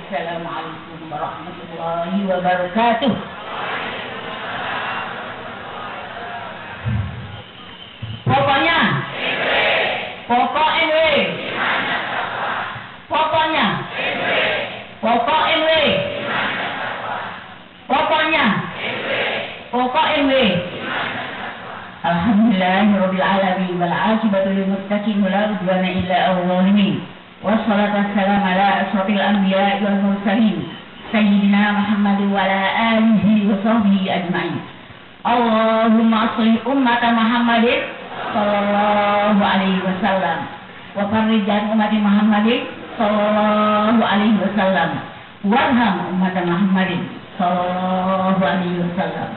Assalamualaikum warahmatullahi wabarakatuh. Pokoknya pokok NW pokoknya pokok NW pokoknya pokok NW. Alhamdulillahirabbil alamin wal 'aqibatu lil muttaqin wa la udwana illa 'alal zalimin. Wassalatu wassalamu ala asyrafil anbiya'i wal mursalin sayyidina Muhammad wa ala alihi wa sahbihi ajma'in. Allahumma shalli ummata Muhammadin sallallahu alaihi wasallam wa farrij an ummati Muhammadin sallallahu alaihi wasallam warham ummata Muhammadin sallallahu alaihi wasallam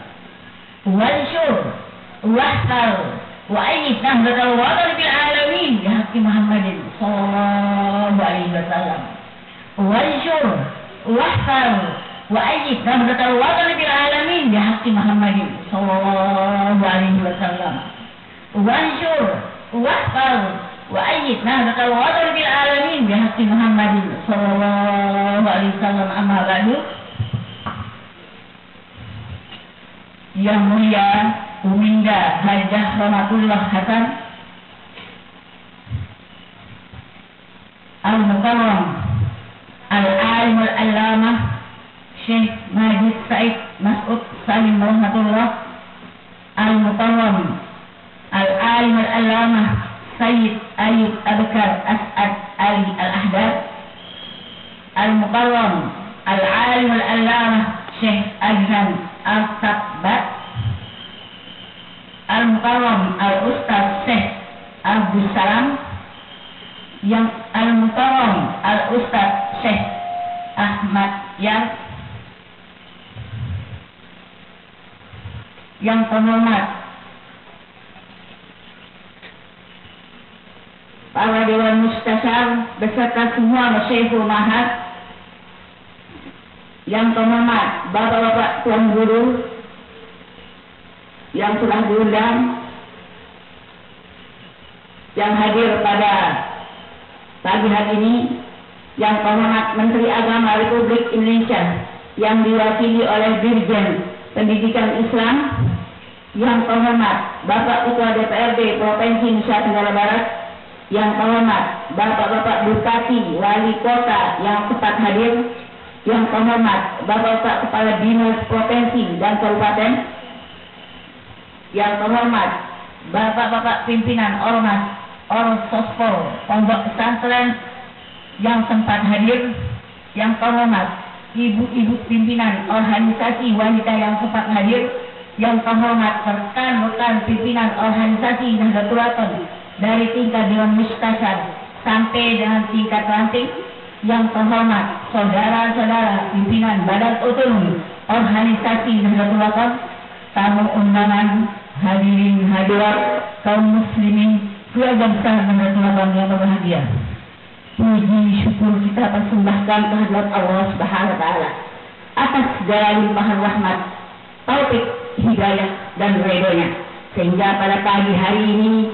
wansyur wahtar wa ayyid nahdatal wadal bil alamin ya haqqi Muhammadin sallallahu alaihi wasallam wansyur wahtar wa ayyid nahdatal wadal bil alamin ya haqqi Muhammadin sallallahu alaihi wasallam wansyur wahtar wa ayyid nahdatal wadal bil alamin ya haqqi Muhammadin sallallahu alaihi wasallam. Amma ba'du. Yang mulia Uminda Hajah Rahmatullah Hasan Al-Mukarram Al-Alim Al-Allamah Syekh Majid Said Mas'ud Salim Rahmatullah Al-Mukarram Al-Alim Al-Allamah Sayyid Ayub Abakar As'ad Ali Al-Ahdad Al-Mukarram Al-Alim Al-Allamah Syekh Ajhan Al-Sabbat Al-Mukarram Al-Ustaz Syekh Abdul Salam, yang Al-Mukarram Al-Ustaz Syekh Ahmad yang terhormat para Dewan Mustasyar beserta semua Masyayikhul Mahad, yang terhormat Bapak-bapak Tuan Guru yang telah diundang, yang hadir pada pagi hari ini, yang terhormat Menteri Agama Republik Indonesia yang diwakili oleh Dirjen Pendidikan Islam, yang terhormat Bapak Ketua DPRD Provinsi Nusa Tenggara Barat, yang terhormat Bapak-bapak Bupati, Wali Kota yang tepat hadir, yang terhormat Bapak-bapak Kepala Dinas Provinsi dan Kabupaten, yang terhormat Bapak-bapak pimpinan Ormas, Orsospol, Pondok Pesantren yang sempat hadir, yang terhormat ibu-ibu pimpinan organisasi wanita yang sempat hadir, yang terhormat rekan-rekan pimpinan organisasi Nahdlatul Wathon dari tingkat Dewan Mustasyar sampai dengan tingkat ranting, yang terhormat saudara-saudara pimpinan Badan Otonomi Organisasi Nahdlatul Wathon, tamu undangan, hadirin hadirat, kaum muslimin, keluarga besar Nahdlatul Wathon yang berbahagia. Puji syukur kita persembahkan kehadirat Allah Subhanahu wa taala atas segala limpahan rahmat, taufik, hidayah dan ridhonya, sehingga pada pagi hari ini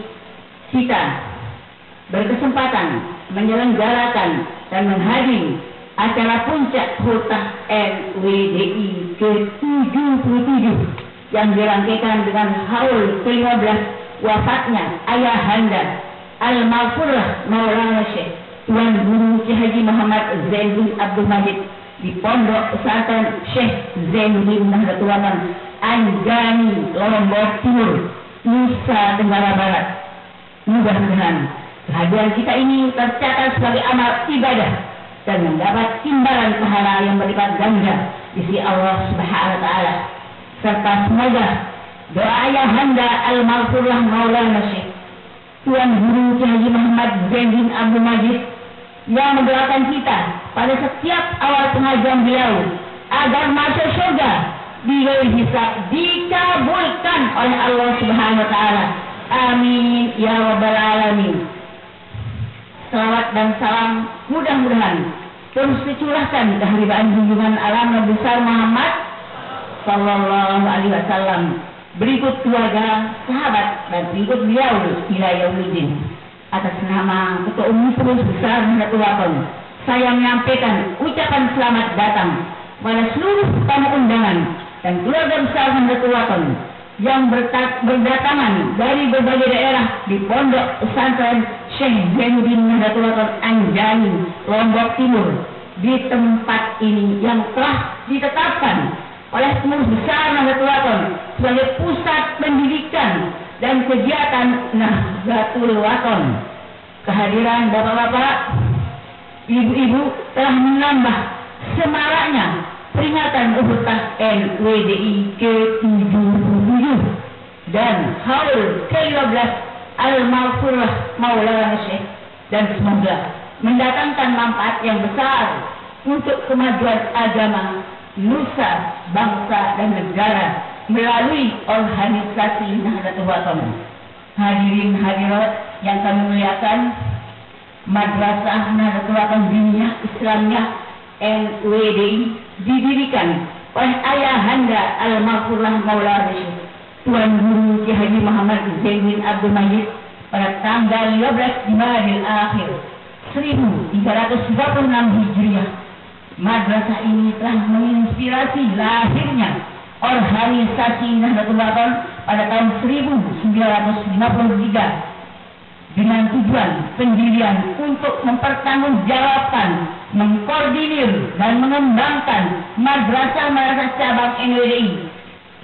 kita berkesempatan menyelenggarakan dan menghadiri acara puncak Khutbah NWDI ke-77 yang dirangkaikan dengan haul ke-15 wafatnya Ayahanda Al-Maghfurah Maulana Syekh Tuan Guru Ki Haji Muhammad Zainuddin Abdul Majid di Pondok Pesantren Syekh Zainuddin Nahdlatul Wathon Anjani, Lombok Timur, Nusa Tenggara Barat. Mudah-mudahan kehadiran kita ini tercatat sebagai amal ibadah dan mendapat imbalan pahala yang berlipat ganda di sisi Allah Subhanahu wa taala. Serta semoga doa Ayahanda Al-Maghfurah Maulana Syekh Tuan Guru Ki Haji Muhammad Zainuddin Abdul Majid yang mendoakan kita pada setiap awal pengajian beliau agar masuk surga bighairi hisab dikabulkan oleh Allah Subhanahu wa taala. Amin ya rabbal alamin. Salawat dan salam mudah-mudahan terus dicurahkan kehadiran junjungan alam besar Muhammad sallallahu alaihi wasallam, berikut keluarga, sahabat, dan berikut beliau ila yaumil din. Atas nama Ketua Umum Pengurus Besar Nahdlatul Wathon, saya menyampaikan ucapan selamat datang pada seluruh tamu undangan dan keluarga besar Nahdlatul Wathon yang berdatangan dari berbagai daerah di Pondok Pesantren Syekh Zainuddin Nahdlatul Wathon Anjani, Lombok Timur, di tempat ini yang telah ditetapkan oleh pengurus besar Nahdlatul Wathon sebagai pusat pendidikan dan kegiatan Nahdlatul Wathon. Kehadiran bapak-bapak, ibu-ibu telah menambah semaraknya peringatan urutan NWDI ke-77 dan haul ke-15 Al-Maghfurah Maulana Syekh, dan semoga mendatangkan manfaat yang besar untuk kemajuan agama, nusa, bangsa, dan negara melalui organisasi Nahdlatul Wathon. Hadirin hadirat yang kami muliakan, Madrasah Nahdlatul Wathon Diniyah Islamiyah NWDI didirikan oleh Ayahanda Al-Maghfurah Maulana Syekh Tuan Guru Ki Haji Muhammad Zainuddin Abdul Majid pada tanggal 15 Jumadil Akhir 1336 Hijriah. Madrasah ini telah menginspirasi lahirnya organisasi Nahdlatul Wathon pada tahun 1953 dengan tujuan pendirian untuk mempertanggungjawabkan, mengkoordinir dan mengembangkan madrasah-madrasah cabang NWDI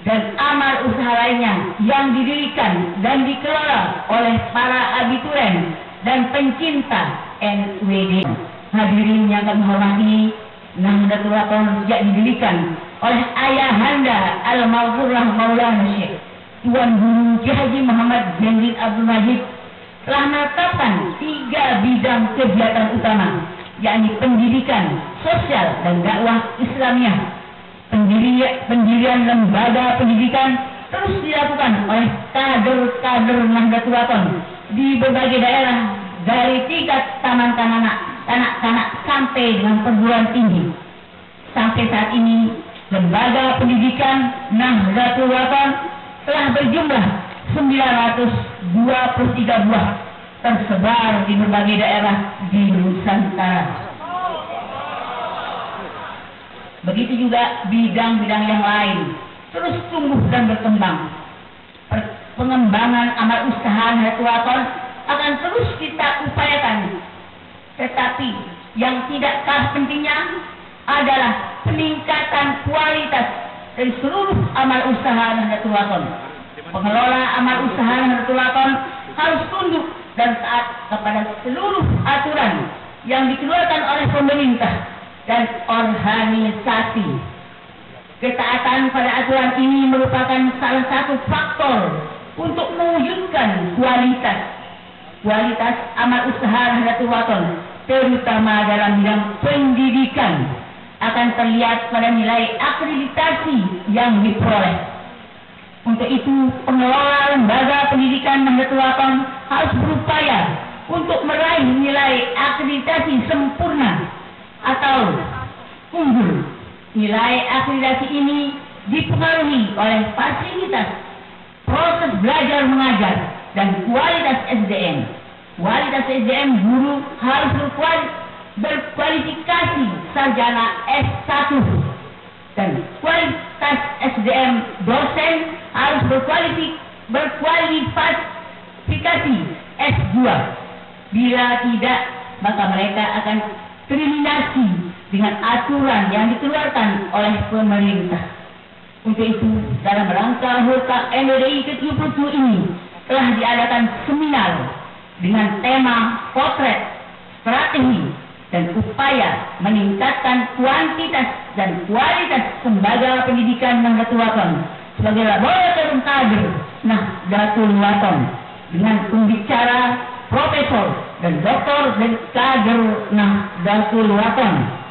dan amal usaha lainnya yang didirikan dan dikelola oleh para abituren dan pencinta NWDI. Hadirin yang kami hormati, Nahdlatul Wathon sejak didirikan oleh Ayahanda Al-Maghfurah Maulana Syekh Tuan Guru Ki Haji Muhammad Zainuddin Abdul Majid telah menetapkan 3 bidang kegiatan utama, yakni pendidikan, sosial, dan dakwah Islamiyah. Pendirian lembaga pendidikan terus dilakukan oleh kader-kader Nahdlatul Wathon di berbagai daerah, dari tingkat taman kanak-kanak sampai dengan perguruan tinggi. Sampai saat ini, lembaga pendidikan Nahdlatul Wathon telah berjumlah 923 buah, tersebar di berbagai daerah di Nusantara. Begitu juga bidang-bidang yang lain terus tumbuh dan berkembang. Pengembangan amal usaha Nahdlatul Wathon akan terus kita upayakan, tetapi yang tidak kalah pentingnya adalah peningkatan kualitas dari seluruh amal usaha Nahdlatul Wathon. Pengelola amal usaha Nahdlatul Wathon harus tunduk dan taat kepada seluruh aturan yang dikeluarkan oleh pemerintah dan organisasi. Ketaatan pada aturan ini merupakan salah satu faktor untuk mewujudkan kualitas amal usaha Nahdlatul Wathon, terutama dalam bidang pendidikan, akan terlihat pada nilai akreditasi yang diperoleh. Untuk itu, pengelola lembaga pendidikan Nahdlatul Wathon harus berupaya untuk meraih nilai akreditasi sempurna atau unggul. Nilai akreditasi ini dipengaruhi oleh fasilitas, proses belajar mengajar, dan kualitas SDM. Kualitas SDM guru harus berkualifikasi sarjana S1, dan kualitas SDM dosen harus berkualifikasi S2. Bila tidak, maka mereka akan tereliminasi dengan aturan yang dikeluarkan oleh pemerintah. Untuk itu, dalam rangka HUT NWDI ke-77 ini telah diadakan seminar dengan tema potret, strategi, dan upaya meningkatkan kuantitas dan kualitas lembaga pendidikan Nahdlatul Wathon sebagai laboratorium kader Nahdlatul Wathon, dengan pembicara, profesor, dan doktor dan kader Nahdlatul Wathon.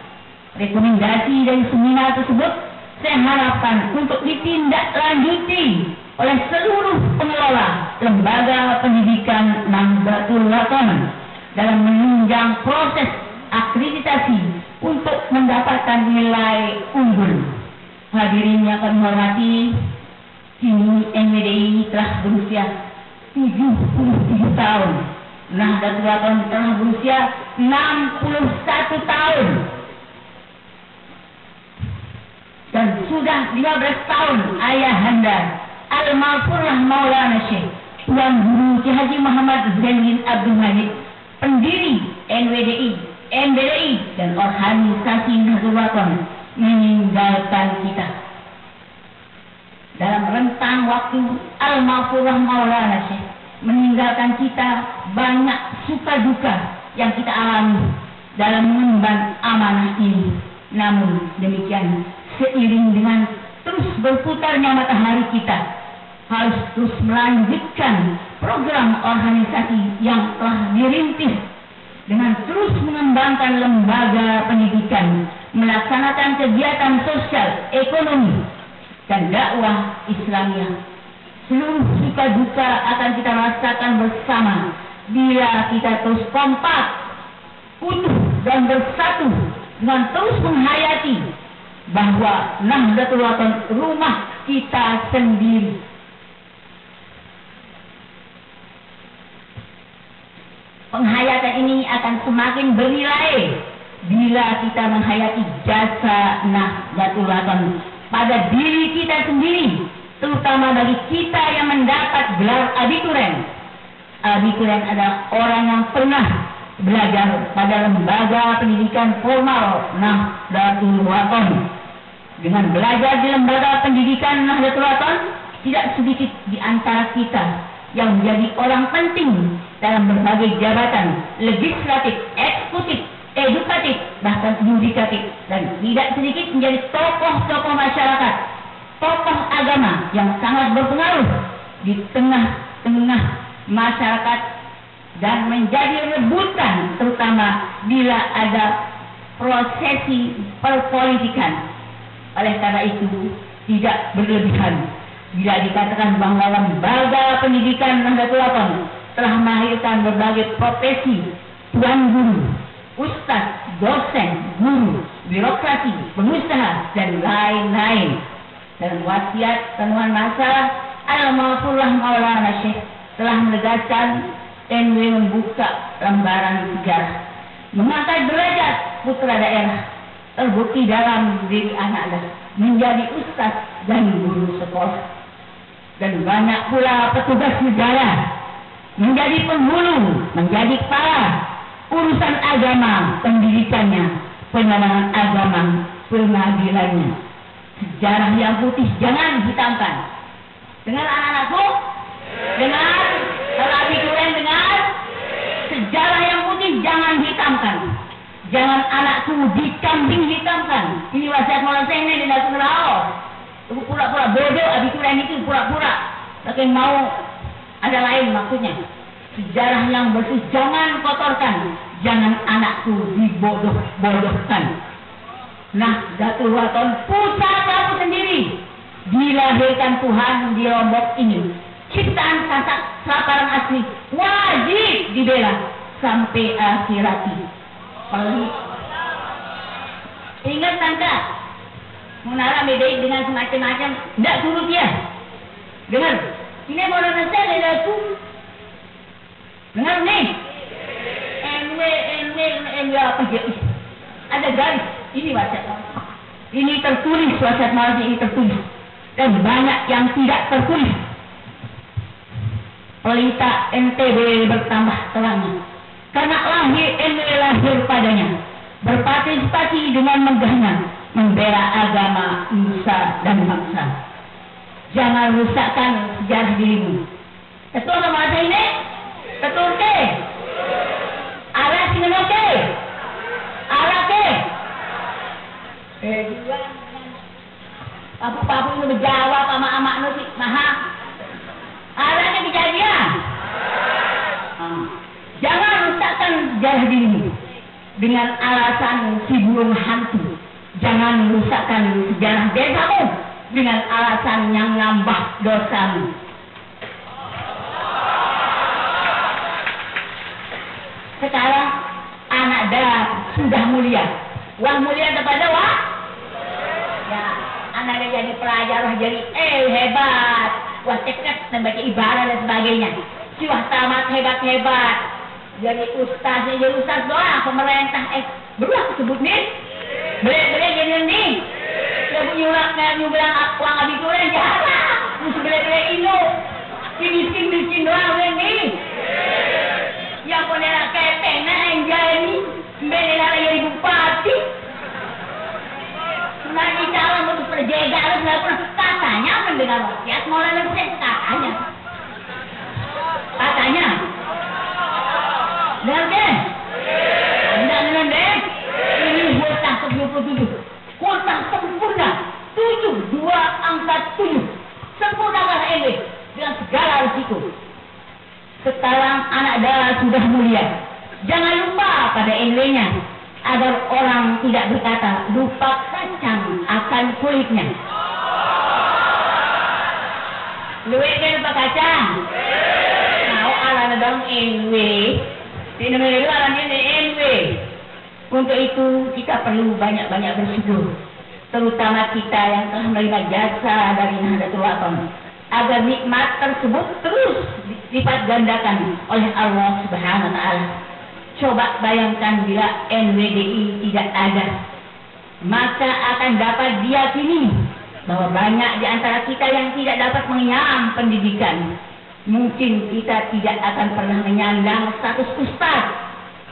Rekomendasi dari seminar tersebut saya harapkan untuk ditindaklanjuti oleh seluruh pengelola lembaga pendidikan Nahdlatul Wathon dalam menunjang proses akreditasi untuk mendapatkan nilai unggul. Hadirin yang kami hormati, kini NWDI telah berusia 77 tahun Nahdlatul Wathon telah berusia 61 tahun. Dan sudah 15 tahun ayahanda Al-Maghfurlah Maulana Syekh Tuan Guru Ki Haji Muhammad Zainuddin Abdul Majid, pendiri NWDI, NBDI dan organisasi Nahdlatul Wathon, meninggalkan kita. Dalam rentang waktu Al-Maghfurlah Maulana Syekh meninggalkan kita, banyak suka duka yang kita alami dalam mengemban amanah ini. Namun demikian, seiring dengan terus berputarnya matahari, kita harus terus melanjutkan program organisasi yang telah dirintis dengan terus mengembangkan lembaga pendidikan, melaksanakan kegiatan sosial, ekonomi, dan dakwah Islamiyah. Seluruh suka duka akan kita rasakan bersama bila kita terus kompak, utuh dan bersatu dengan terus menghayati bahwa Nahdlatul Wathon rumah kita sendiri. Penghayatan ini akan semakin bernilai bila kita menghayati jasa Nahdlatul Wathon pada diri kita sendiri, terutama bagi kita yang mendapat gelar abituren. Abituren adalah orang yang pernah belajar pada lembaga pendidikan formal Nahdlatul Wathon. Dengan belajar di lembaga pendidikan Nahdlatul Wathon, tidak sedikit di antara kita yang menjadi orang penting dalam berbagai jabatan legislatif, eksekutif, edukatif, bahkan yudikatif, dan tidak sedikit menjadi tokoh-tokoh masyarakat, tokoh agama yang sangat berpengaruh di tengah-tengah masyarakat dan menjadi rebutan, terutama bila ada prosesi perpolitikan. Oleh karena itu, tidak berlebihan bila dikatakan bahwa lembaga pendidikan Nahdlatul Wathon telah melahirkan berbagai profesi, tuan guru, ustaz, dosen, guru, birokrasi, pengusaha, dan lain-lain. Dalam wasiat Tuan Masa Al-Maghfurlah Maulana Syekh telah menegaskan NW membuka lembaran sejarah, mengangkat derajat putra daerah, terbukti dalam diri anaknya menjadi ustaz dan guru sekolah. Dan banyak pula petugas negara menjadi penghulu, menjadi kepala urusan agama, pendidikannya, penerangan agama, pengadilannya. Sejarah yang putih jangan hitamkan. Dengar anak-anakku? Dengar? Kalau abituren dengar? Sejarah yang putih jangan hitamkan. Jangan anakku dikambing hitamkan. Ini wasiat Maulana Syekh ini tidak kenal. Pura-pura bodoh abituren itu, pura-pura. Tapi mau ada lain maksudnya. Sejarah yang bersih jangan kotorkan. Jangan anakku dibodoh-bodohkan. Nahdlatul Wathon pusat kamu sendiri, dilahirkan Tuhan di Lombok ini. Ciptaan sasaran asli wajib dibela sampai akhirati. Ingat tangga Munara bedain dengan semacam-macam, tidak turut dia. Dengar, ini Maulana Syekh ada aku. Dengar nih, NW apa dia? Ada garis, ini wasiat. Ini tertulis, wasiat Maulana ini tertulis. Dan banyak yang tidak tertulis. Pelita NTB bertambah terangnya. Karena NW lahir padanya, berpartisipasi dengan megahnya, membela agama, nusa dan bangsa. Jangan rusakkan sejarah dirimu. Betul nama saya ini? Betul ke? Arah sini ke? Arah ke? Papu-papu ini berjawab sama amak nasi maha. Arahnya kejadian. Jangan rusakkan sejarah dirimu dengan alasan si burung hantu. Jangan rusakkan sejarah desamu dengan alasan yang nambah dosamu. Sekarang anak dah sudah mulia. Wah mulia kepada wah? Ya, anak dia jadi pelajar, jadi hebat. Wah cekap dan baca ibadah dan sebagainya. Si wah tamat hebat-hebat. Jadi ustaznya jadi ustaz doang, pemerintah berulang sebut nih. Beli jadi nih. Sebut nyulang uang habis kurang jarang. Mesti beli inu. Miskin doang nih. Yang punya kepeng yang jadi beli lagi bupati. Nanti calon untuk berjaga harus melakukan katanya mendengar rakyat mulai lebih katanya. Dengar deh. Dengar deh. Ini hutang 77. Hutang sempurna. 7, 2 angka 7. Sempurnakan ini dengan segala risiko. Sekarang anak darah sudah mulia. Jangan lupa pada NW-nya agar orang tidak berkata lupa kacang akan kulitnya. Luwek kan lupa kacang. Mau ala dalam NW. Di Indonesia alamnya di NW. Untuk itu kita perlu banyak-banyak bersyukur, terutama kita yang telah menerima jasa dari Nahdlatul Wathon, agar nikmat tersebut terus dilipat gandakan oleh Allah Subhanahu wa Ta'ala. Coba bayangkan bila NWDI tidak ada, maka akan dapat diyakini bahwa banyak di antara kita yang tidak dapat mengenyam pendidikan. Mungkin kita tidak akan pernah menyandang status ustaz,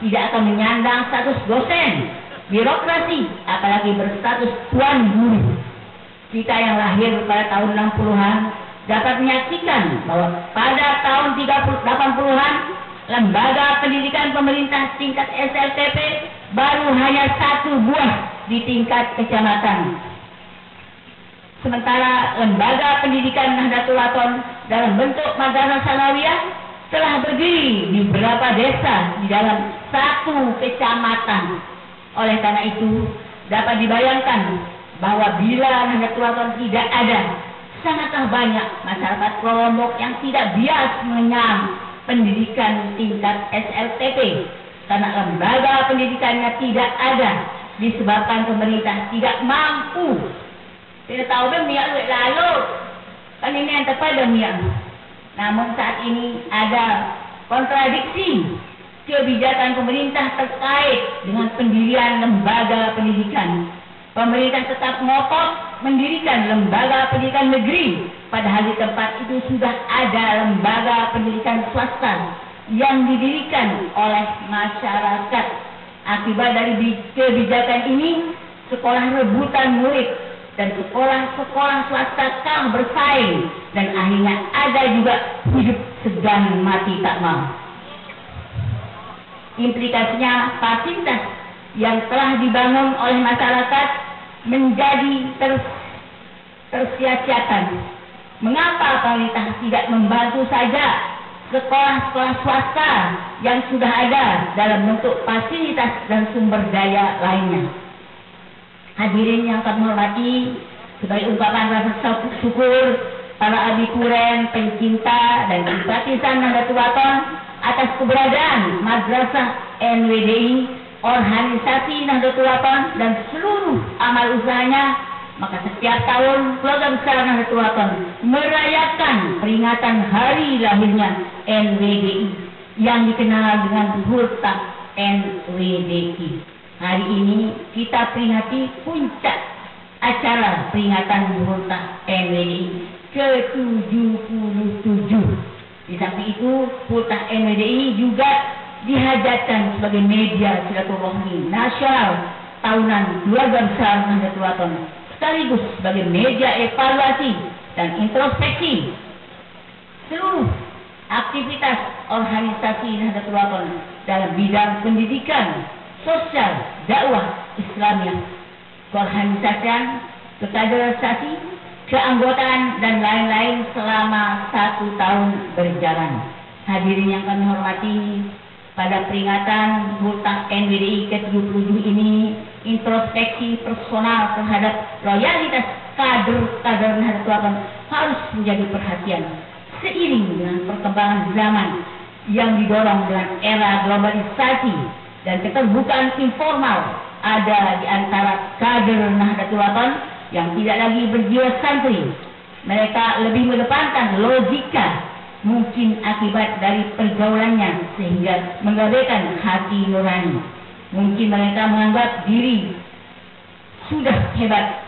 tidak akan menyandang status dosen, birokrasi, apalagi berstatus tuan guru. Kita yang lahir pada tahun 60-an dapat menyaksikan bahwa pada tahun 80-an lembaga pendidikan pemerintah tingkat SLTP baru hanya 1 buah di tingkat kecamatan. Sementara lembaga pendidikan Nahdlatul Wathon dalam bentuk madrasah sanawiyah telah berdiri di beberapa desa di dalam 1 kecamatan. Oleh karena itu, dapat dibayangkan bahwa bila Nahdlatul Wathon tidak ada, sangatlah banyak masyarakat Lombok yang tidak bias mengenyam pendidikan tingkat SLTP karena lembaga pendidikannya tidak ada disebabkan pemerintah tidak mampu. Tidak tahu dia miak duit lalu. Kan ini yang terpada miak. Namun saat ini ada kontradiksi kebijakan pemerintah terkait dengan pendirian lembaga pendidikan. Pemerintah tetap ngotot mendirikan lembaga pendidikan negeri, padahal di tempat itu sudah ada lembaga pendidikan swasta yang didirikan oleh masyarakat. Akibat dari kebijakan ini, sekolah rebutan murid dan sekolah swasta kalah bersaing, dan akhirnya ada juga hidup segan mati tak mau. Implikasinya fasilitas yang telah dibangun oleh masyarakat menjadi tersia-siakan. Mengapa pemerintah tidak membantu saja sekolah-sekolah swasta yang sudah ada dalam bentuk fasilitas dan sumber daya lainnya? Hadirin yang kami hormati, sebagai ungkapan rasa syukur para abdi kuren, pencinta dan simpatisan Nahdlatul Wathon atas keberadaan Madrasah NWDI, organisasi Nahdlatul Wathon dan seluruh amal usahanya, maka setiap tahun keluarga besar Nahdlatul Wathon merayakan peringatan hari lahirnya NWDI yang dikenal dengan Hurta NWDI. Hari ini kita peringati puncak acara peringatan Hurta NWDI ke-77. Di samping itu, Hurta NWDI juga dihajatkan sebagai media silaturahmi nasional tahunan keluarga besar Nahdlatul Wathon, sekaligus sebagai media evaluasi dan introspeksi seluruh aktivitas organisasi Nahdlatul Wathon dalam bidang pendidikan, sosial, dakwah Islamiyah, keorganisasian, kekaderisasi, keanggotaan dan lain-lain selama 1 tahun berjalan. Hadirin yang kami hormati, pada peringatan Hurta NWDI ke-77 ini, introspeksi personal terhadap loyalitas kader Nahdlatul Wathon harus menjadi perhatian. Seiring dengan perkembangan zaman yang didorong dengan era globalisasi dan keterbukaan informal, ada di antara kader Nahdlatul Wathon yang tidak lagi berjiwa santri. Mereka lebih mengedepankan logika, mungkin akibat dari pergaulannya sehingga mengabaikan hati nurani. Mungkin mereka menganggap diri sudah hebat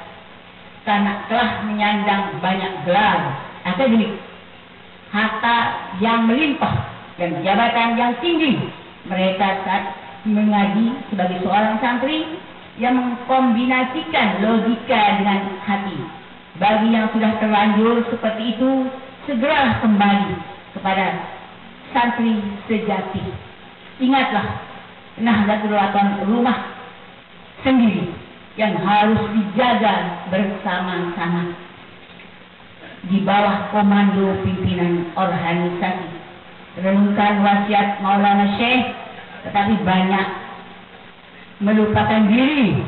karena telah menyandang banyak gelar akademik, harta yang melimpah, dan jabatan yang tinggi. Mereka saat mengaji sebagai seorang santri yang mengkombinasikan logika dengan hati. Bagi yang sudah terlanjur seperti itu, segera kembali kepada santri sejati. Ingatlah, Nahdlatul Wathon rumah sendiri yang harus dijaga bersama-sama di bawah komando pimpinan organisasi. Renungkan wasiat Maulana Syekh, tetapi banyak melupakan diri,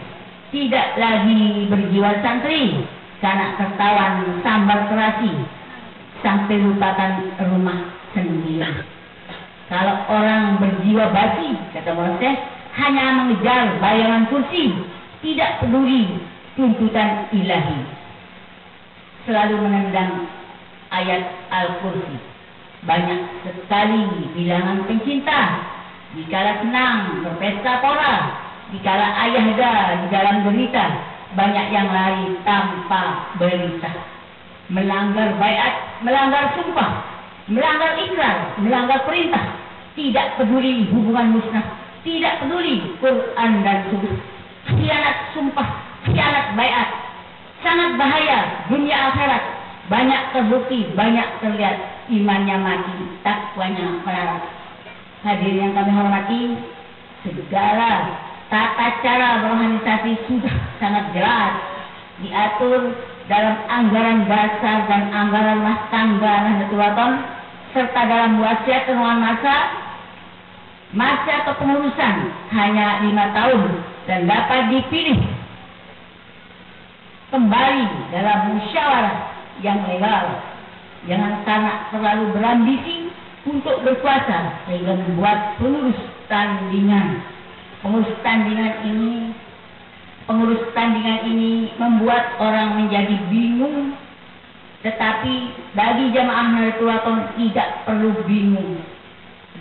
tidak lagi berjiwa santri karena tertawan sambar terasi, sampai lupakan rumah sendiri. Kalau orang berjiwa basi, kata Maulana Syekh, hanya mengejar bayangan kursi, tidak peduli tuntutan ilahi, selalu menendang ayat Al-Kursi. Banyak sekali bilangan pencinta, dikala senang berpesta pora, dikala ayahda di dalam derita, banyak yang lari tanpa berita, melanggar baiat, melanggar sumpah, melanggar ikrar, melanggar perintah, tidak peduli hubungan musnah, tidak peduli Quran dan Sunnah, khianat sumpah, khianat baiat, sangat bahaya dunia akhirat. Banyak terbukti, banyak terlihat, imannya mati, takwanya melarat. Hadirin yang kami hormati, segala tata cara berorganisasi sudah sangat jelas diatur dalam anggaran dasar dan anggaran rumah tangga Nahdlatul Wathon, serta dalam wasiat penguatan masa kepengurusan hanya 5 tahun dan dapat dipilih kembali dalam musyawarah yang legal. Jangan karena terlalu berambisi untuk berkuasa sehingga membuat pengurus tandingan ini membuat orang menjadi bingung. Tetapi bagi jamaah Nahdlatul Wathon tidak perlu bingung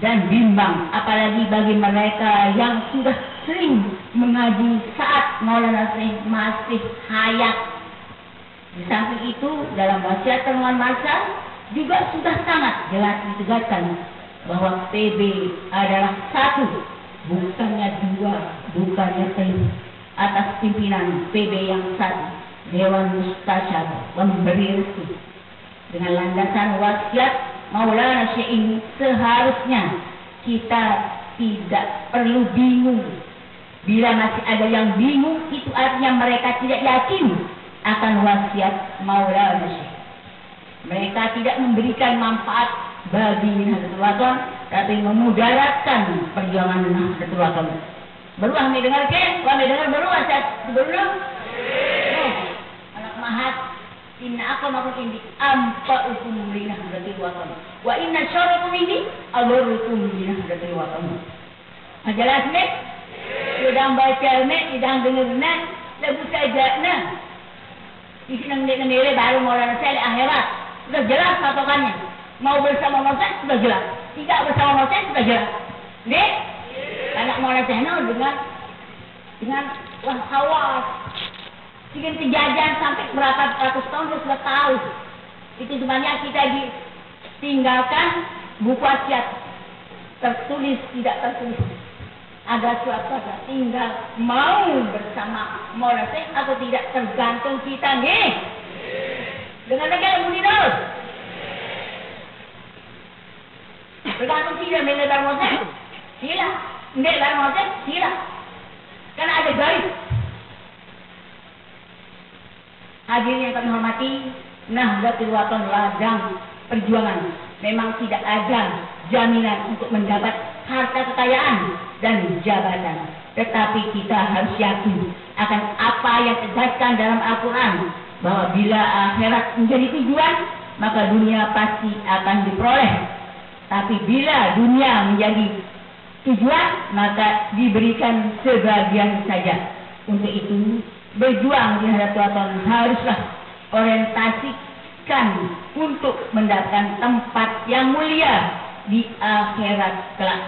dan bimbang, apalagi bagi mereka yang sudah sering mengaji saat Maulana Syekh masih hayat. Di samping itu, dalam wasiat temuan masa juga sudah sangat jelas ditegaskan bahwa PB adalah 1, bukannya 2, bukannya 3, atas pimpinan PB yang 1, Dewan Mustasyar memberi restu. Dengan landasan wasiat Maulana Syekh ini, seharusnya kita tidak perlu bingung. Bila masih ada yang bingung, itu artinya mereka tidak yakin akan wasiat Maulana Syekh. Mereka tidak memberikan manfaat bagi Nahdlatul Wathon, tapi memudaratkan perjuangan Nahdlatul Wathon. Baru kami dengar ke? Kami dengar baru wasiat sebelum? Anak mahat, inna akramakum indi anfa'ukum li Nahdlatul Wathon, wa inna syarrakum indi adharrukum li Nahdlatul Wathon. Jelas nih? Sedang baca nih, sedang dengar nih, lagu saja nah. Di sini ngendiri baru Maulana Syekh akhirat. Sudah jelas patokannya. Mau bersama Maulana Syekh sudah jelas. Tidak bersama Maulana Syekh sudah jelas. Nih, anak Maulana Syekh dengan hawas. Bikin kejadian sampai berapa ratus tahun dia sudah tahu. Itu sebenarnya kita ditinggalkan buku wasiat. Tertulis, tidak tertulis. Ada suatu tinggal mau bersama Maulana Syekh atau tidak, tergantung kita nih. Dengan negara bunyi terus. Tergantung tidak milih Maulana Syekh. Sila. Tidak Maulana Syekh, sila. Karena ada garis. Hadirin yang kami hormati, Nahdlatul Wathon ladang perjuangan. Memang tidak ada jaminan untuk mendapat harta kekayaan dan jabatan. Tetapi kita harus yakin akan apa yang ditegaskan dalam Al-Quran, bahwa bila akhirat menjadi tujuan, maka dunia pasti akan diperoleh. Tapi bila dunia menjadi tujuan, maka diberikan sebagian saja. Untuk itu, berjuang di Nahdlatul Wathon haruslah orientasi mewujudkan untuk mendapatkan tempat yang mulia di akhirat kelak.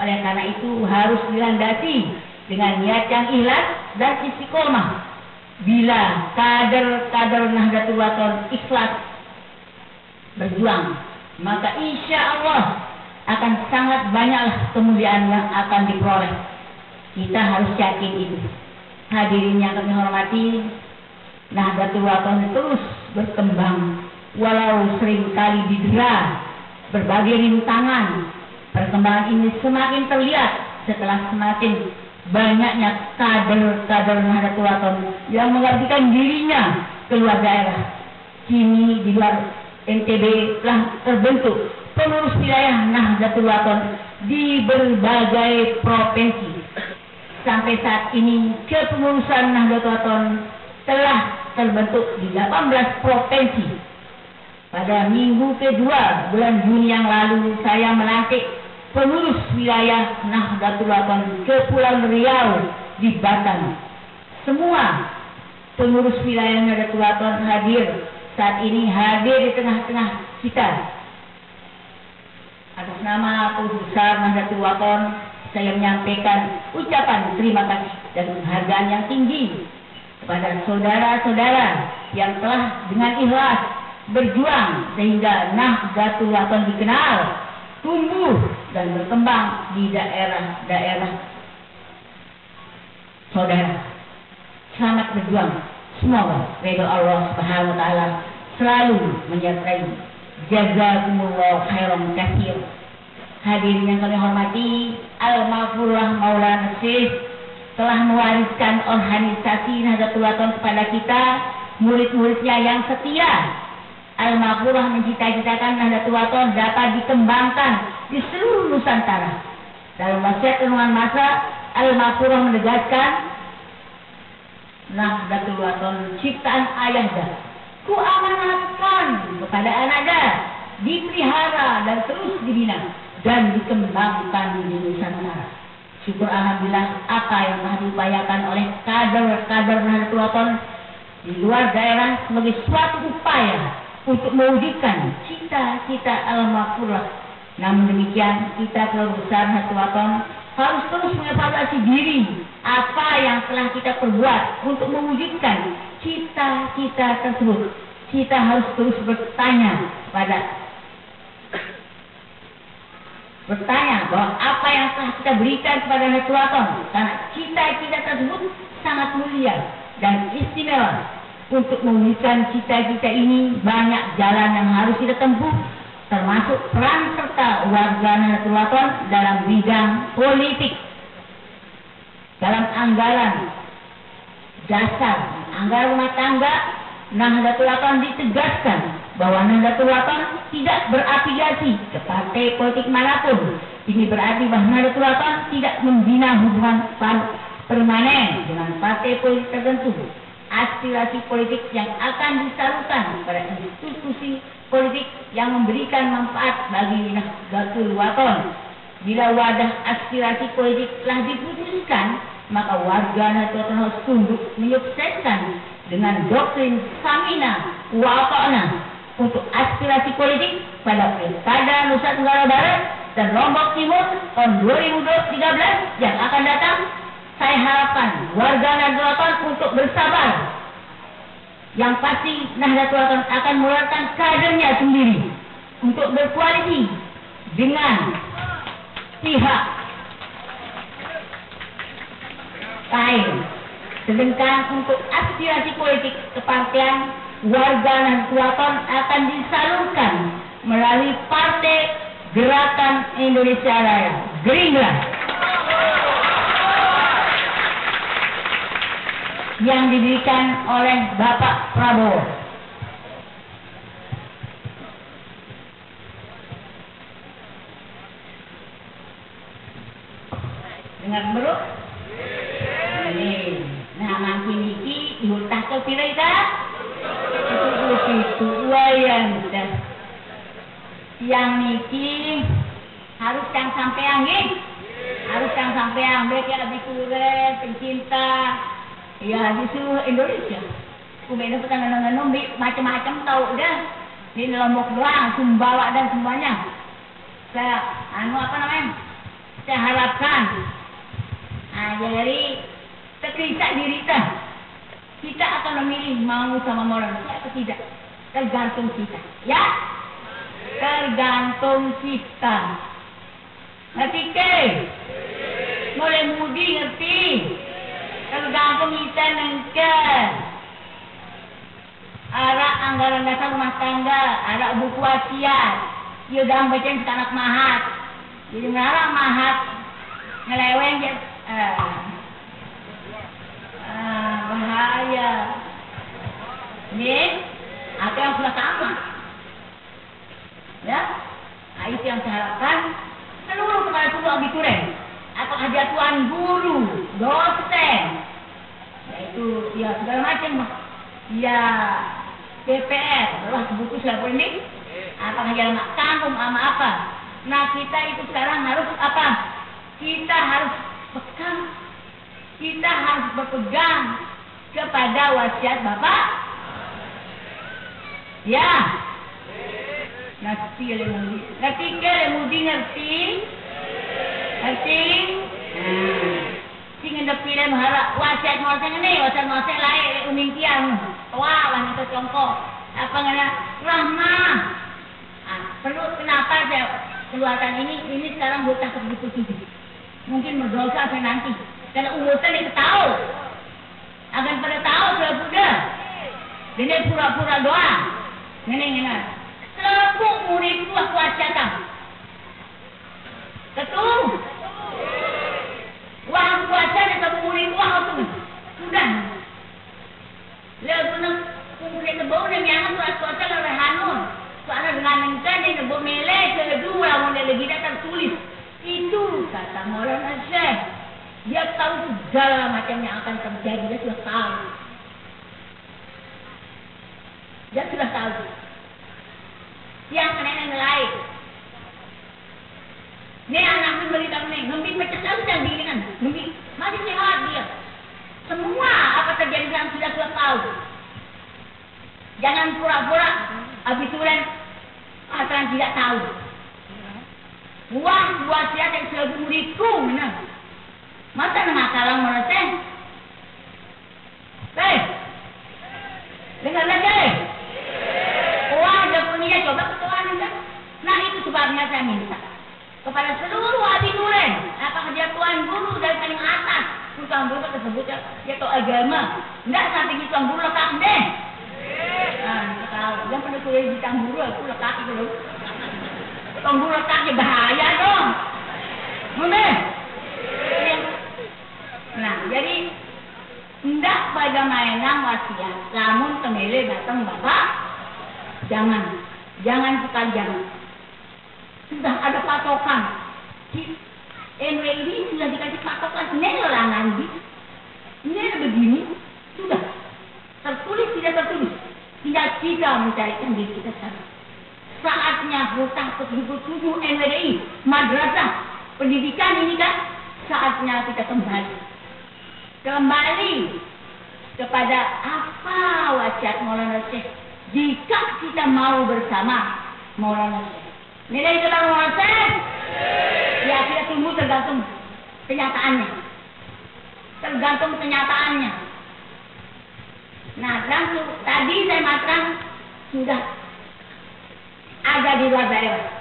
Oleh karena itu harus dilandasi dengan niat yang ikhlas dan istiqomah. Bila kader-kader Nahdlatul Wathon ikhlas berjuang, maka insya Allah akan sangat banyaklah kemuliaan yang akan diperoleh. Kita harus yakin itu. Hadirin yang kami hormati, Nahdlatul Wathon terus berkembang walau seringkali didera berbagai rintangan. Perkembangan ini semakin terlihat setelah semakin banyaknya kader-kader Nahdlatul Wathon yang mengabdikan dirinya keluar daerah. Kini di luar NTB telah terbentuk pengurus wilayah Nahdlatul Wathon di berbagai provinsi. Sampai saat ini kepengurusan Nahdlatul Wathon telah terbentuk di 18 provinsi. Pada minggu kedua bulan Juni yang lalu saya melantik pengurus wilayah Nahdlatul Wathon ke Pulau Riau di Batam. Semua pengurus wilayah Nahdlatul Wathon saat ini hadir di tengah-tengah kita. Atas nama Pengurus Besar Nahdlatul Wathon, saya menyampaikan ucapan terima kasih dan penghargaan yang tinggi kepada saudara-saudara yang telah dengan ikhlas berjuang sehingga Nahdlatul Wathon dikenal, tumbuh dan berkembang di daerah-daerah. Saudara, selamat berjuang. Semoga ridho Allah Subhanahu wa taala selalu menyertai. Jazakumullah khairan katsir. Hadirin yang kami hormati, Al-Maghfurah Maulana Syekh telah mewariskan organisasi Nahdlatul Wathon kepada kita, murid-muridnya yang setia. Al-Maghfurah mencita-citakan Nahdlatul Wathon dapat dikembangkan di seluruh Nusantara. Dalam wasiat renungan masa, Al-Maghfurah menegaskan Nahdlatul Wathon ciptaan Ayahda kuamanatkan kepada anaknya, dipelihara dan terus dibina dan dikembangkan di Nusantara. Syukur alhamdulillah apa yang telah diupayakan oleh kader-kader Nahdlatul Wathon di luar daerah sebagai suatu upaya untuk mewujudkan cita-cita Al-Maghfurah. Namun demikian, kita Pengurus Besar Nahdlatul Wathon harus terus mengevaluasi diri apa yang telah kita perbuat untuk mewujudkan cita-cita tersebut. Kita harus terus bertanya bahwa apa yang telah kita berikan kepada Nahdlatul Wathon, karena cita-cita tersebut sangat mulia dan istimewa. Untuk mewujudkan cita-cita ini banyak jalan yang harus kita tempuh, termasuk peran serta warga Nahdlatul Wathon dalam bidang politik, dalam anggaran dasar, anggaran rumah tangga. Nahdlatul Wathon ditegaskan bahwa Nahdlatul Wathon tidak berafiliasi ke partai politik manapun. Ini berarti bahwa Nahdlatul Wathon tidak membina hubungan permanen dengan partai politik tertentu. Aspirasi politik yang akan disalurkan pada institusi politik yang memberikan manfaat bagi Nahdlatul Wathon. Bila wadah aspirasi politik telah diputuskan, maka warga Nahdlatul Wathon harus tunduk menyukseskan dengan doktrin Samina wa Ata'na untuk aspirasi politik pada Pilkada Nusa Tenggara Barat dan Lombok Timur tahun 2013 yang akan datang. Saya harapkan warga Nahdlatul Wathon untuk bersabar. Yang pasti Nahdlatul Wathon akan mengeluarkan kadernya sendiri untuk berkoalisi dengan pihak lain. Sedangkan untuk aspirasi politik kepartian, warga Nahdlatul Wathon akan disalurkan melalui Partai Gerakan Indonesia Raya, Gerindra, yang didirikan oleh Bapak Prabowo. Dengar bro? Nah, makin iki diultah ke pira ita? Itu wayan dah. Yang niki harus yang sampean nggih. Harus yang sampean mereka lebih keren, pencinta ya di seluruh Indonesia. Kumena petang ngenong macam-macam tahu dah. Ini Lombok doang, Sumbawa dan semuanya. Saya apa namanya? Saya harapkan. Jadi terkita diri kita akan memilih mau sama Maulana atau tidak. Tergantung kita. Ya? Tergantung kita. Ngerti ke? Mulai mudi ngerti? Tergantung kita nengken. Arah anggaran dasar rumah tangga, arah buku wasiat. Dia udah bacain anak mahat. Jadi ngarang mahat ngeleweng dia. Bahaya. Ini apa yang sudah sama? Ya, itu yang saya harapkan seluruh kepala sekolah abituren, apakah dia tuan guru, dosen, yaitu ya segala macam, ya DPR, terus buku siapa ini, apakah dia nak tanggung sama apa? Nah kita itu sekarang harus apa? Kita harus pegang, kita harus berpegang kepada wasiat Bapak. Ya. Ngerti ke mudi ngerti? Sing pilih harap wasiat ini, wasiat lain umingkian. Wah, lah itu contoh. Apa ngana rahmah. Perlu kenapa saya keluarkan ini sekarang bukan segitu. Mungkin berdosa saya nanti. Karena umusan itu tahu. Akan pada tahu sudah. Jadi pura-pura doa. Ngene. Selebuk murid itu aku ajarkan. Betul. Wah aku ajar selebuk murid itu aku. Sudah. Lalu nak kumpul nebau dan yang aku ajar oleh Hanun. Soalnya dengan engkau dia nebau melek kedua mula lagi datang tulis. Itu kata Maulana Syekh. Dia tahu segala macam yang akan terjadi. Dia sudah tahu. Dia sudah tahu. Yang kena lain. Ni anak ni beritahu ni, mungkin macam sedang diingat, mungkin masih sehat dia. Semua apa terjadi yang sudah tahu. Jangan pura-pura abituran asal tidak tahu. Buat siapa yang sudah muridku, mana? Masa nak kalah merasa? Dengar lagi. Dia punya coba ketuaan kan? Nah itu sebabnya saya minta kepada seluruh abituren, apakah dia tuan guru dari paling atas, tuan guru tersebut dia tahu agama, tidak sampai di tuan guru lekat deh. Tahu, yang pada kuliah di tuan guru aku lekat itu loh. Tuan guru lekatnya bahaya dong. Mana? Nah jadi tidak pada mainan wasiat, namun temele datang bapak. Jangan sekalian. Sudah ada patokan. ini sudah dikasih patokan. Ini orang nanti. Ini ada begini. Sudah. Tertulis tidak tertulis. Tidak kita mencarikan diri kita sekarang. Saatnya hutang ke-77 NWDI. Madrasah. Pendidikan ini kan. Saatnya kita kembali. Kepada apa wasiat Maulana Syekh. Jika kita mau bersama Maulana Syekh. Nilai kita Maulana Syekh. Ya kita tunggu tergantung kenyataannya. Tergantung kenyataannya. Nah, langsung tadi saya matang sudah ada di luar daerah.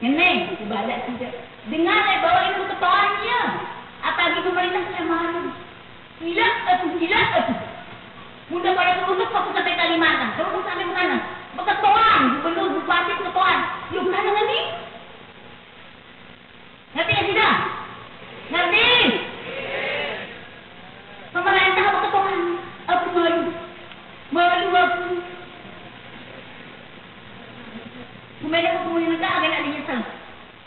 Ini ibadat juga. Dengar bahwa itu ketuanya. Apalagi pemerintah saya malu. Tidak. Mudah pada terusuk fokus sampai Kalimantan. Terusuk sampai mana? Ketuaan, gubernur, bupati, ketuaan. Yuk, mana nanti? Ngerti nggak tidak? Ngerti? Pemerintah apa ketuaan? Aku malu aku. Kemudian pemerintah agak nyesel.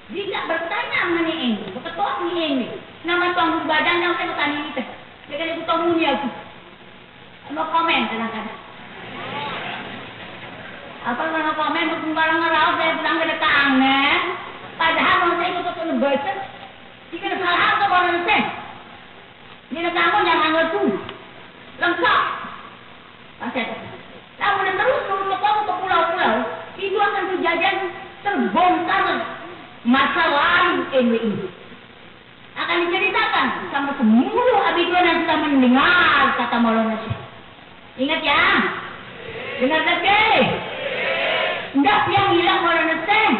Jika bertanya mana ini, ketua ini, nama tuan guru badan yang saya bertanya ini teh, dia kata ketua mulia aku. Mau komen kadang-kadang. Apa mau komen barang ngerawat saya bilang ke dekat padahal mau saya ikut ke baca, jika salah atau orang saya, ini kamu jangan ngerti. Lengkap mendengar kata Maulana Syekh. Ingat ya? Dengar tak? Enggak yang hilang Maulana Syekh.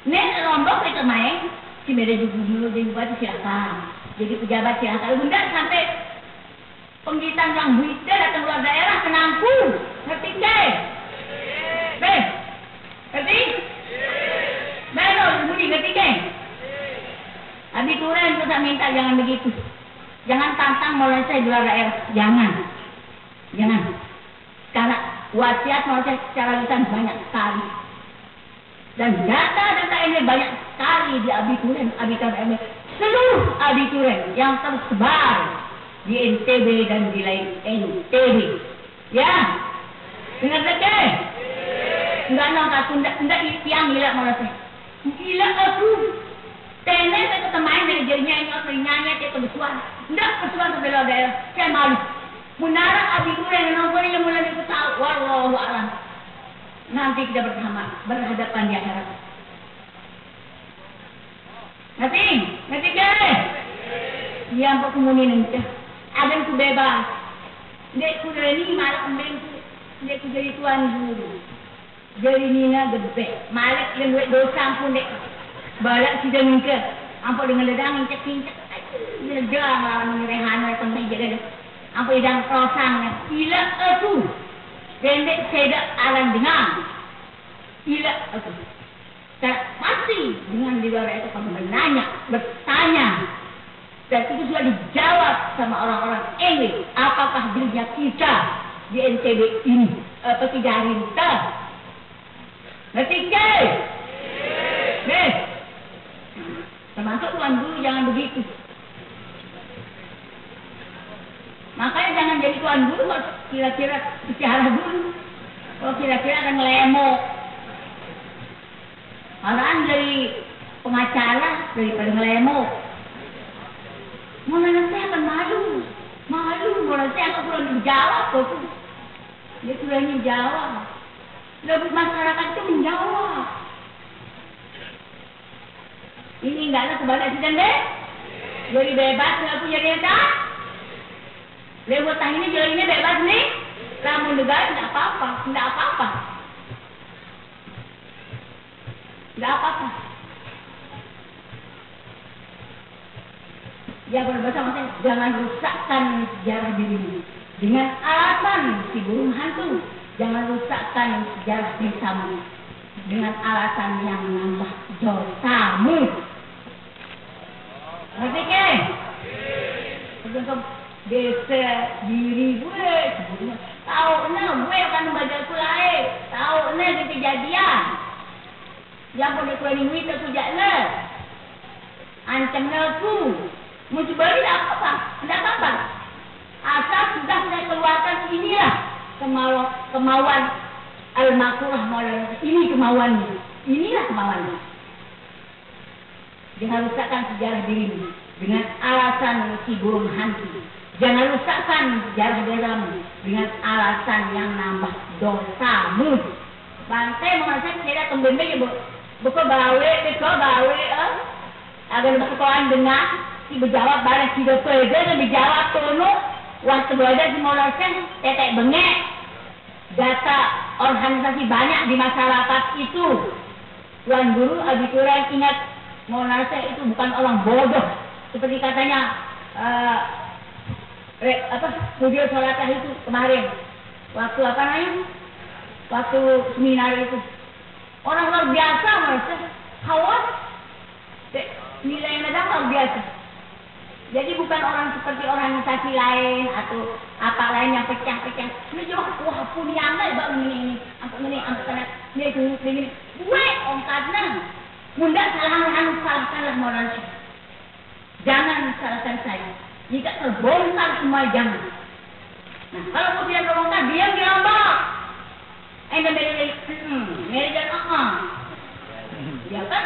Nek Lombok itu main, si Meda dulu jadi bupati silakan. Jadi pejabat silakan. Bunda sampai penggitan yang buita datang luar daerah kenangku. Ngerti ke? Ngerti? Baru budi ngerti ke? Habis kurang itu saya minta jangan begitu. Jangan tantang Maulana Syekh di luar daerah. Jangan. Karena wasiat Maulana Syekh secara lisan banyak sekali. Dan data ini banyak sekali di Abituren, seluruh Abituren yang tersebar di NTB dan di lain NTB. Ya, dengar tak? Enggak nongkat, enggak yang gila Maulana Syekh. Gila aku. Tenet itu teman dari jadinya ingat ringannya dia kebesuan. Enggak kebesuan sampai luar daerah. Saya malu. Munara Abituren yang nongkolnya mulai diketahui. Wallahu a'lam. Nanti kita bersama berhadapan di akhirat. Ngerti guys? Yang perkemunin nanti. Ada yang ku bebas. Dek ku dari ini malah kembali ku. Dek ku jadi tuan guru. Jadi nina gede. Malah yang duit dosa pun dek. Balak sudah mingke. Ampun dengan ledang incek-incek. Ledang lah mengerehan atau mengejar. Ampun idang prosang. Gila aku. Pendek sedak alam dengar. Gila aku. Pasti dengan di luar itu kamu bertanya. Dan itu sudah dijawab sama orang-orang ini. Apakah dirinya kita di NTB ini? Tidak rinta. Ngerti ke? Nih. Termasuk tuan guru jangan begitu. Makanya jangan jadi tuan guru kalau kira-kira bicara dulu. Kalau kira-kira akan ngelemok. Malahan jadi pengacara daripada ngelemok. Maulana Syekh akan malu. Maulana Syekh akan perlu dijawab. Dia sudah dijawab. Lebih masyarakat itu menjawab. Ini enggak ada kebahagiaan deh. Jadi bebas nggak punya data. Lewat tang ini jadinya bebas nih. Ramu negara tidak apa-apa. Ya bersama-sama jangan rusakkan sejarah dirimu dengan alasan si burung hantu. Jangan rusakkan sejarah desamu dengan alasan yang menambah dosamu. Ngerti ke? Untuk desa diri gue, tahu gue akan membaca kulai, tahu di kejadian. Yang boleh keluar ini tak tujaknya. Ancam aku. Muncul balik tidak apa-apa. Asal sudah saya keluarkan inilah kemauan Al-Makurah Maulana. Ini kemauannya. Inilah kemauannya. Jangan rusakkan sejarah dirimu dengan alasan si burung hantu. Jangan rusakkan sejarah dirimu dengan alasan yang nambah dosamu. Bantai merasa tidak kembali ya bu. Buka bawe. Agar berkekuatan dengan si berjawab balik si dokter dan dijawab tono. Waktu berada di Maulana Syekh tetek bengek. Data organisasi banyak di masyarakat itu. Tuan Guru Abituren ingat Maulana Syekh itu bukan orang bodoh. Seperti katanya video sholatah itu kemarin. Waktu apa namanya? Waktu seminar itu. Orang luar biasa Maulana Syekh. Kawan. Nilai medang luar biasa. Jadi bukan orang seperti organisasi lain atau apa lain yang pecah-pecah. Ini juga wah punyanya bang ini, apa kena dia ini. Gue ongkatnya, bunda salahkanlah Maulana Syekh. Jangan salahkan saya. Jika terbongkar semua jangan. Nah kalau mau tidak terbongkar dia dirambak. Meridan ya kan?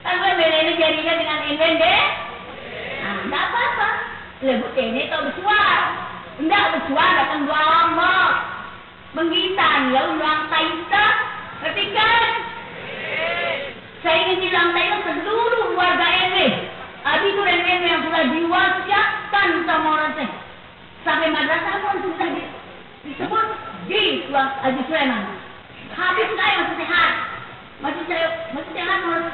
Kan gue ini jadinya dengan England deh. Nah, enggak apa-apa. Lebut ini kau bersuara. Enggak bersuara, datang dua lombok. Menggitan, ya ulang taisa. Ketika saya ingin dilantai seluruh warga England. Abituren yang sudah diwasiatkan Tuan Haji Sulaiman. Habis saya masih sehat Mas.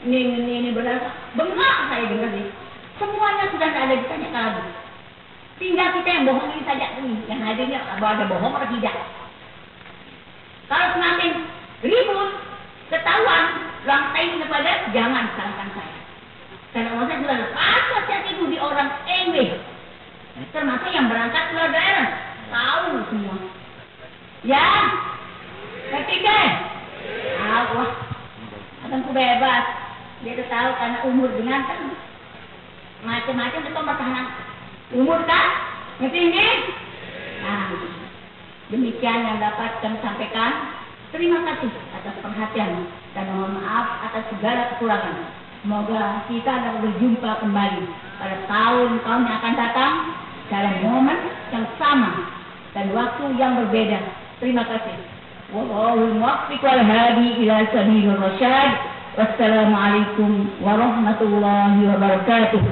Ini benar, bengak saya dengar nih. Semuanya sudah tidak ada ditanyakan lagi. Tinggal kita yang bohong ini saja nih, yang hadirnya ada bohong atau tidak. Kalau semakin ribut, ketahuan, rantai kepada jangan salahkan saya. Karena saya sudah lepas wasiat itu di orang NW, termasuk yang berangkat keluar daerah, tahu semua. Ya, ketiga, wah, akan ku bebas. Dia tuh tahu karena umur dengan kan macam-macam itu pertahanan umur kan, tinggi. Nah, demikian yang dapat kami sampaikan. Terima kasih atas perhatian dan mohon maaf atas segala kekurangan. Semoga kita akan berjumpa kembali pada tahun-tahun yang akan datang dalam momen yang sama dan waktu yang berbeda. Terima kasih. Wallahul muwaffiq wal hadi ila sabilir rasyad. Wassalamualaikum warahmatullahi wabarakatuh.